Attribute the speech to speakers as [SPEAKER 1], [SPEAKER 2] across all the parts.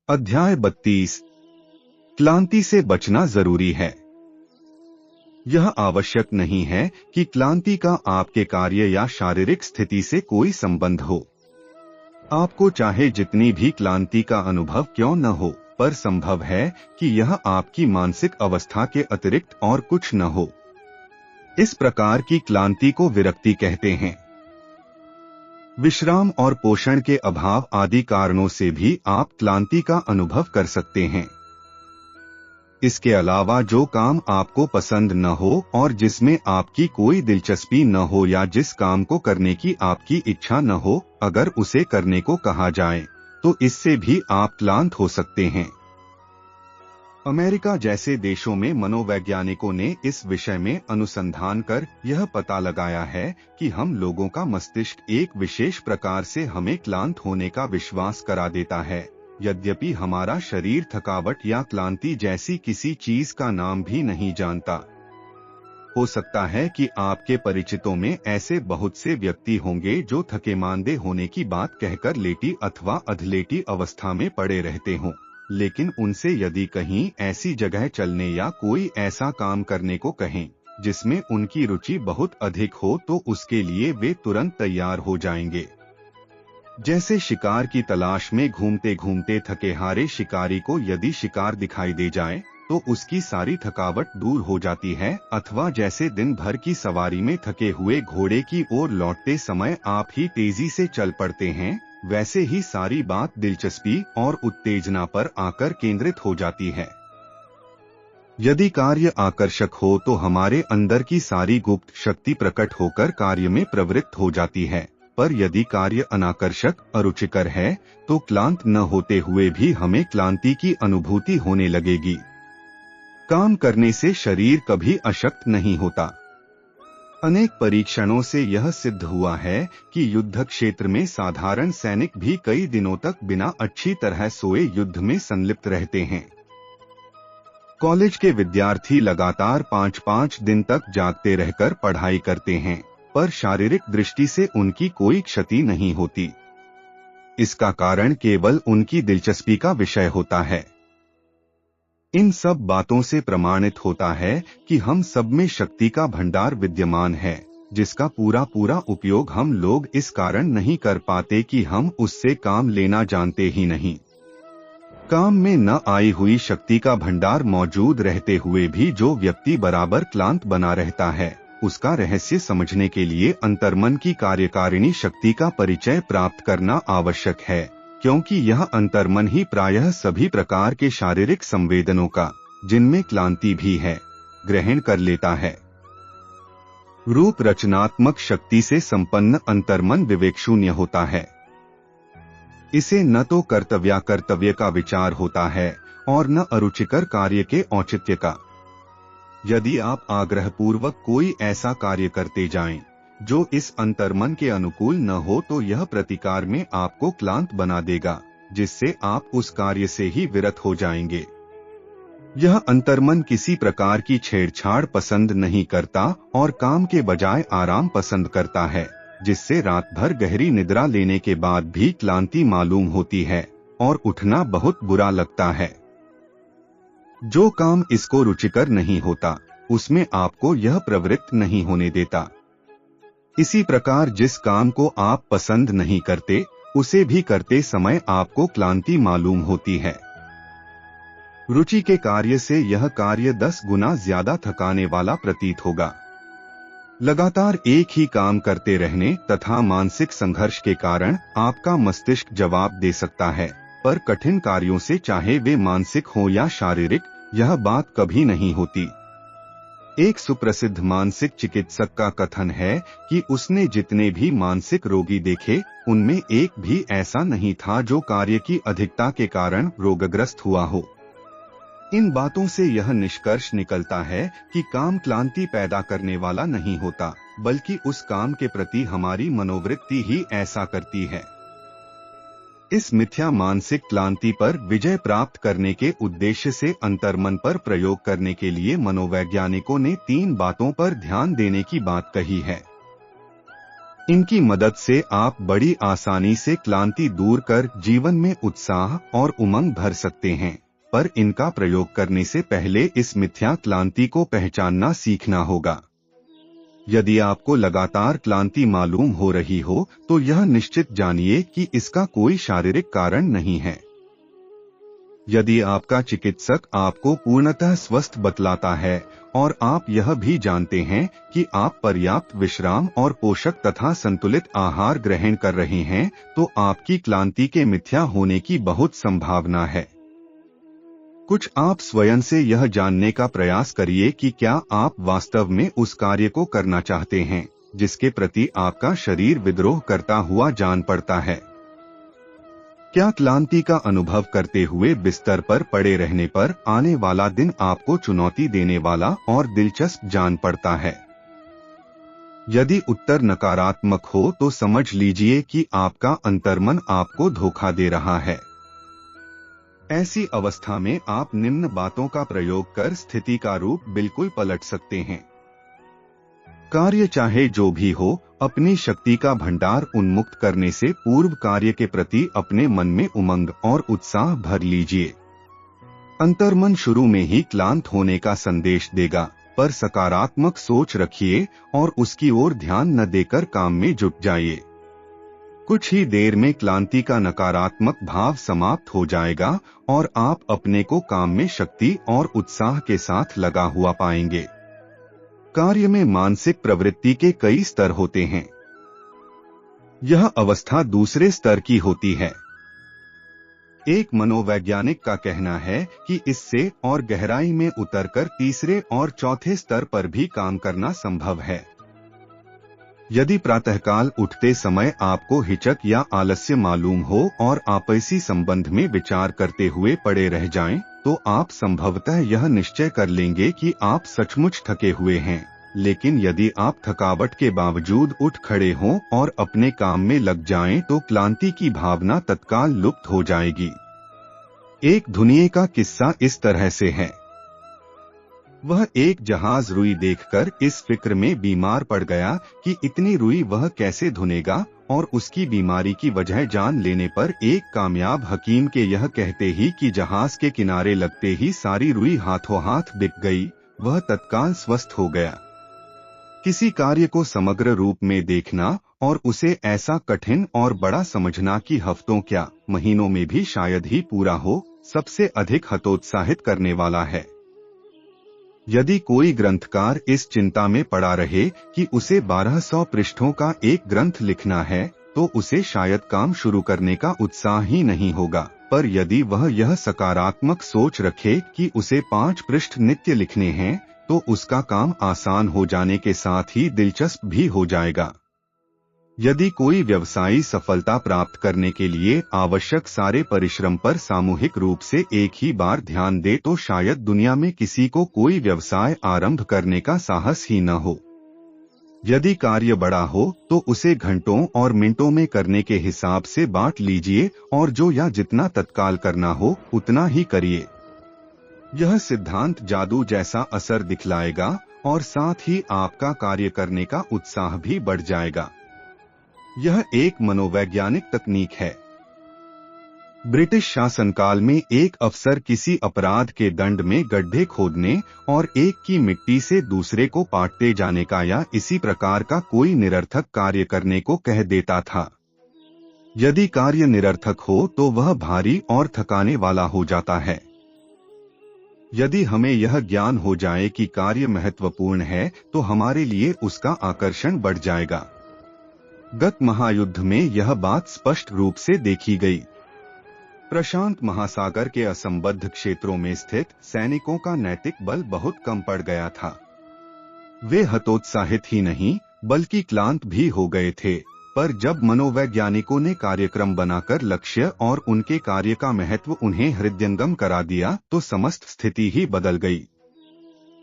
[SPEAKER 1] अध्याय 32। क्लांति से बचना जरूरी है। यह आवश्यक नहीं है कि क्लांति का आपके कार्य या शारीरिक स्थिति से कोई संबंध हो। आपको चाहे जितनी भी क्लांति का अनुभव क्यों न हो, पर संभव है कि यह आपकी मानसिक अवस्था के अतिरिक्त और कुछ न हो। इस प्रकार की क्लांति को विरक्ति कहते हैं। विश्राम और पोषण के अभाव आदि कारणों से भी आप क्लांति का अनुभव कर सकते हैं। इसके अलावा जो काम आपको पसंद न हो और जिसमें आपकी कोई दिलचस्पी न हो या जिस काम को करने की आपकी इच्छा न हो, अगर उसे करने को कहा जाए तो इससे भी आप क्लांत हो सकते हैं। अमेरिका जैसे देशों में मनोवैज्ञानिकों ने इस विषय में अनुसंधान कर यह पता लगाया है कि हम लोगों का मस्तिष्क एक विशेष प्रकार से हमें क्लांत होने का विश्वास करा देता है, यद्यपि हमारा शरीर थकावट या क्लांति जैसी किसी चीज का नाम भी नहीं जानता। हो सकता है कि आपके परिचितों में ऐसे बहुत से व्यक्ति होंगे जो थकेमांदे होने की बात कहकर लेटी अथवा अधलेटी अवस्था में पड़े रहते हों, लेकिन उनसे यदि कहीं ऐसी जगह चलने या कोई ऐसा काम करने को कहें जिसमें उनकी रुचि बहुत अधिक हो तो उसके लिए वे तुरंत तैयार हो जाएंगे। जैसे शिकार की तलाश में घूमते घूमते थके हारे शिकारी को यदि शिकार दिखाई दे जाए तो उसकी सारी थकावट दूर हो जाती है, अथवा जैसे दिन भर की सवारी में थके हुए घोड़े की ओर लौटते समय आप ही तेजी से चल पड़ते हैं, वैसे ही सारी बात दिलचस्पी और उत्तेजना पर आकर केंद्रित हो जाती है। यदि कार्य आकर्षक हो तो हमारे अंदर की सारी गुप्त शक्ति प्रकट होकर कार्य में प्रवृत्त हो जाती है, पर यदि कार्य अनाकर्षक अरुचिकर है तो क्लांत न होते हुए भी हमें क्लांति की अनुभूति होने लगेगी। काम करने से शरीर कभी अशक्त नहीं होता। अनेक परीक्षणों से यह सिद्ध हुआ है कि युद्ध क्षेत्र में साधारण सैनिक भी कई दिनों तक बिना अच्छी तरह सोए युद्ध में संलिप्त रहते हैं। कॉलेज के विद्यार्थी लगातार 5-5 दिन तक जागते रहकर पढ़ाई करते हैं, पर शारीरिक दृष्टि से उनकी कोई क्षति नहीं होती। इसका कारण केवल उनकी दिलचस्पी का विषय होता है। इन सब बातों से प्रमाणित होता है कि हम सब में शक्ति का भंडार विद्यमान है, जिसका पूरा पूरा उपयोग हम लोग इस कारण नहीं कर पाते कि हम उससे काम लेना जानते ही नहीं। काम में न आई हुई शक्ति का भंडार मौजूद रहते हुए भी जो व्यक्ति बराबर क्लांत बना रहता है, उसका रहस्य समझने के लिए अंतर्मन की कार्यकारिणी शक्ति का परिचय प्राप्त करना आवश्यक है, क्योंकि यह अंतर्मन ही प्रायः सभी प्रकार के शारीरिक संवेदनों का, जिनमें क्लांति भी है, ग्रहण कर लेता है। रूप रचनात्मक शक्ति से संपन्न अंतर्मन विवेकशून्य होता है। इसे न तो कर्तव्य का विचार होता है और न अरुचिकर कार्य के औचित्य का। यदि आप आग्रहपूर्वक कोई ऐसा कार्य करते जाएं जो इस अंतर्मन के अनुकूल न हो तो यह प्रतिकार में आपको क्लांत बना देगा, जिससे आप उस कार्य से ही विरत हो जाएंगे। यह अंतर्मन किसी प्रकार की छेड़छाड़ पसंद नहीं करता और काम के बजाय आराम पसंद करता है, जिससे रात भर गहरी निद्रा लेने के बाद भी क्लांति मालूम होती है और उठना बहुत बुरा लगता है। जो काम इसको रुचिकर नहीं होता, उसमें आपको यह प्रवृत्त नहीं होने देता। इसी प्रकार जिस काम को आप पसंद नहीं करते, उसे भी करते समय आपको क्लांति मालूम होती है। रुचि के कार्य से यह कार्य 10 गुना ज्यादा थकाने वाला प्रतीत होगा। लगातार एक ही काम करते रहने तथा मानसिक संघर्ष के कारण आपका मस्तिष्क जवाब दे सकता है, पर कठिन कार्यों से चाहे वे मानसिक हो या शारीरिक, यह बात कभी नहीं होती। एक सुप्रसिद्ध मानसिक चिकित्सक का कथन है कि उसने जितने भी मानसिक रोगी देखे, उनमें एक भी ऐसा नहीं था जो कार्य की अधिकता के कारण रोगग्रस्त हुआ हो। इन बातों से यह निष्कर्ष निकलता है कि काम क्लांति पैदा करने वाला नहीं होता, बल्कि उस काम के प्रति हमारी मनोवृत्ति ही ऐसा करती है। इस मिथ्या मानसिक क्लांति पर विजय प्राप्त करने के उद्देश्य से अंतर्मन पर प्रयोग करने के लिए मनोवैज्ञानिकों ने 3 बातों पर ध्यान देने की बात कही है। इनकी मदद से आप बड़ी आसानी से क्लांति दूर कर जीवन में उत्साह और उमंग भर सकते हैं, पर इनका प्रयोग करने से पहले इस मिथ्या क्लांति को पहचानना सीखना होगा। यदि आपको लगातार क्लांति मालूम हो रही हो तो यह निश्चित जानिए कि इसका कोई शारीरिक कारण नहीं है। यदि आपका चिकित्सक आपको पूर्णतः स्वस्थ बतलाता है और आप यह भी जानते हैं कि आप पर्याप्त विश्राम और पोषक तथा संतुलित आहार ग्रहण कर रहे हैं, तो आपकी क्लांति के मिथ्या होने की बहुत संभावना है। कुछ आप स्वयं से यह जानने का प्रयास करिए कि क्या आप वास्तव में उस कार्य को करना चाहते हैं जिसके प्रति आपका शरीर विद्रोह करता हुआ जान पड़ता है। क्या क्लांति का अनुभव करते हुए बिस्तर पर पड़े रहने पर आने वाला दिन आपको चुनौती देने वाला और दिलचस्प जान पड़ता है? यदि उत्तर नकारात्मक हो तो समझ लीजिए कि आपका अंतर्मन आपको धोखा दे रहा है। ऐसी अवस्था में आप निम्न बातों का प्रयोग कर स्थिति का रूप बिल्कुल पलट सकते हैं। कार्य चाहे जो भी हो, अपनी शक्ति का भंडार उन्मुक्त करने से पूर्व कार्य के प्रति अपने मन में उमंग और उत्साह भर लीजिए। अंतर्मन शुरू में ही क्लांत होने का संदेश देगा, पर सकारात्मक सोच रखिए और उसकी ओर ध्यान न देकर काम में जुट जाइए। कुछ ही देर में क्लांति का नकारात्मक भाव समाप्त हो जाएगा और आप अपने को काम में शक्ति और उत्साह के साथ लगा हुआ पाएंगे। कार्य में मानसिक प्रवृत्ति के कई स्तर होते हैं। यह अवस्था दूसरे स्तर की होती है। एक मनोवैज्ञानिक का कहना है कि इससे और गहराई में उतरकर तीसरे और चौथे स्तर पर भी काम करना संभव है। यदि प्रातःकाल उठते समय आपको हिचक या आलस्य मालूम हो और आपसी संबंध में विचार करते हुए पड़े रह जाएं, तो आप संभवतः यह निश्चय कर लेंगे कि आप सचमुच थके हुए हैं। लेकिन यदि आप थकावट के बावजूद उठ खड़े हों और अपने काम में लग जाएं, तो क्लांति की भावना तत्काल लुप्त हो जाएगी। एक दुनिया का किस्सा इस तरह से है। वह एक जहाज रुई देखकर इस फिक्र में बीमार पड़ गया कि इतनी रुई वह कैसे धुनेगा, और उसकी बीमारी की वजह जान लेने पर एक कामयाब हकीम के यह कहते ही कि जहाज के किनारे लगते ही सारी रुई हाथों हाथ बिक गई, वह तत्काल स्वस्थ हो गया। किसी कार्य को समग्र रूप में देखना और उसे ऐसा कठिन और बड़ा समझना कि हफ्तों क्या महीनों में भी शायद ही पूरा हो, सबसे अधिक हतोत्साहित करने वाला है। यदि कोई ग्रंथकार इस चिंता में पड़ा रहे कि उसे 1200 पृष्ठों का एक ग्रंथ लिखना है, तो उसे शायद काम शुरू करने का उत्साह ही नहीं होगा। पर यदि वह यह सकारात्मक सोच रखे कि उसे 5 पृष्ठ नित्य लिखने हैं, तो उसका काम आसान हो जाने के साथ ही दिलचस्प भी हो जाएगा। यदि कोई व्यवसायी सफलता प्राप्त करने के लिए आवश्यक सारे परिश्रम पर सामूहिक रूप से एक ही बार ध्यान दे, तो शायद दुनिया में किसी को कोई व्यवसाय आरंभ करने का साहस ही न हो। यदि कार्य बड़ा हो तो उसे घंटों और मिनटों में करने के हिसाब से बांट लीजिए और जो या जितना तत्काल करना हो उतना ही करिए। यह सिद्धांत जादू जैसा असर दिखलाएगा और साथ ही आपका कार्य करने का उत्साह भी बढ़ जाएगा। यह एक मनोवैज्ञानिक तकनीक है। ब्रिटिश शासनकाल में एक अफसर किसी अपराध के दंड में गड्ढे खोदने और एक की मिट्टी से दूसरे को पाटते जाने का या इसी प्रकार का कोई निरर्थक कार्य करने को कह देता था। यदि कार्य निरर्थक हो तो वह भारी और थकाने वाला हो जाता है। यदि हमें यह ज्ञान हो जाए कि कार्य महत्वपूर्ण है, तो हमारे लिए उसका आकर्षण बढ़ जाएगा। गत महायुद्ध में यह बात स्पष्ट रूप से देखी गई। प्रशांत महासागर के असंबद्ध क्षेत्रों में स्थित सैनिकों का नैतिक बल बहुत कम पड़ गया था। वे हतोत्साहित ही नहीं बल्कि क्लांत भी हो गए थे। पर जब मनोवैज्ञानिकों ने कार्यक्रम बनाकर लक्ष्य और उनके कार्य का महत्व उन्हें हृदयंगम करा दिया, तो समस्त स्थिति ही बदल गई।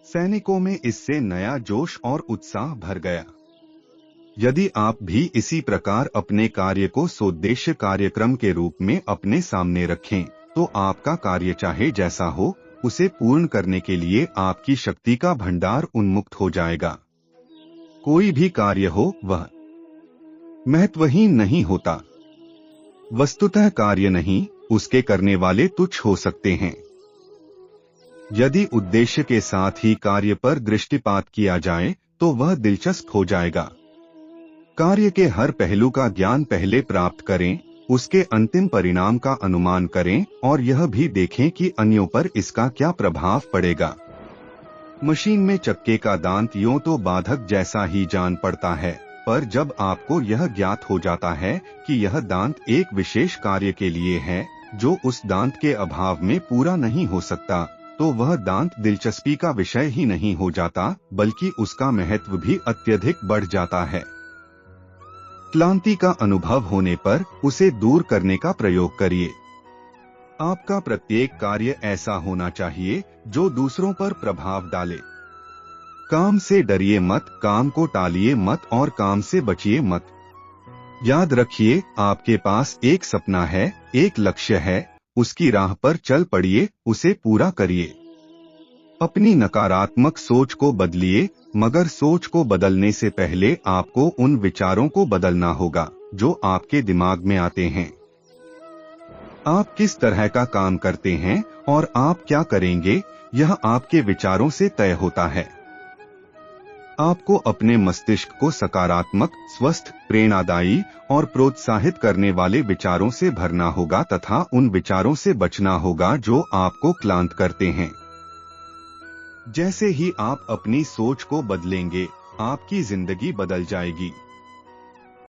[SPEAKER 1] सैनिकों में इससे नया जोश और उत्साह भर गया। यदि आप भी इसी प्रकार अपने कार्य को सोद्देश्य कार्यक्रम के रूप में अपने सामने रखें, तो आपका कार्य चाहे जैसा हो, उसे पूर्ण करने के लिए आपकी शक्ति का भंडार उन्मुक्त हो जाएगा। कोई भी कार्य हो, वह महत्वहीन नहीं होता। वस्तुतः कार्य नहीं, उसके करने वाले तुच्छ हो सकते हैं। यदि उद्देश्य के साथ ही कार्य पर दृष्टिपात किया जाए तो वह दिलचस्प हो जाएगा। कार्य के हर पहलू का ज्ञान पहले प्राप्त करें, उसके अंतिम परिणाम का अनुमान करें और यह भी देखें कि अन्यों पर इसका क्या प्रभाव पड़ेगा। मशीन में चक्के का दांत यूं तो बाधक जैसा ही जान पड़ता है, पर जब आपको यह ज्ञात हो जाता है कि यह दांत एक विशेष कार्य के लिए है जो उस दांत के अभाव में पूरा नहीं हो सकता, तो वह दांत दिलचस्पी का विषय ही नहीं हो जाता, बल्कि उसका महत्व भी अत्यधिक बढ़ जाता है। क्लांति का अनुभव होने पर उसे दूर करने का प्रयोग करिए। आपका प्रत्येक कार्य ऐसा होना चाहिए जो दूसरों पर प्रभाव डाले। काम से डरिए मत, काम को टालिए मत और काम से बचिए मत। याद रखिए, आपके पास एक सपना है, एक लक्ष्य है, उसकी राह पर चल पड़िए, उसे पूरा करिए। अपनी नकारात्मक सोच को बदलिए, मगर सोच को बदलने से पहले आपको उन विचारों को बदलना होगा जो आपके दिमाग में आते हैं। आप किस तरह का काम करते हैं और आप क्या करेंगे, यह आपके विचारों से तय होता है। आपको अपने मस्तिष्क को सकारात्मक, स्वस्थ, प्रेरणादायी और प्रोत्साहित करने वाले विचारों से भरना होगा तथा उन विचारों से बचना होगा जो आपको क्लांत करते हैं। जैसे ही आप अपनी सोच को बदलेंगे, आपकी जिंदगी बदल जाएगी।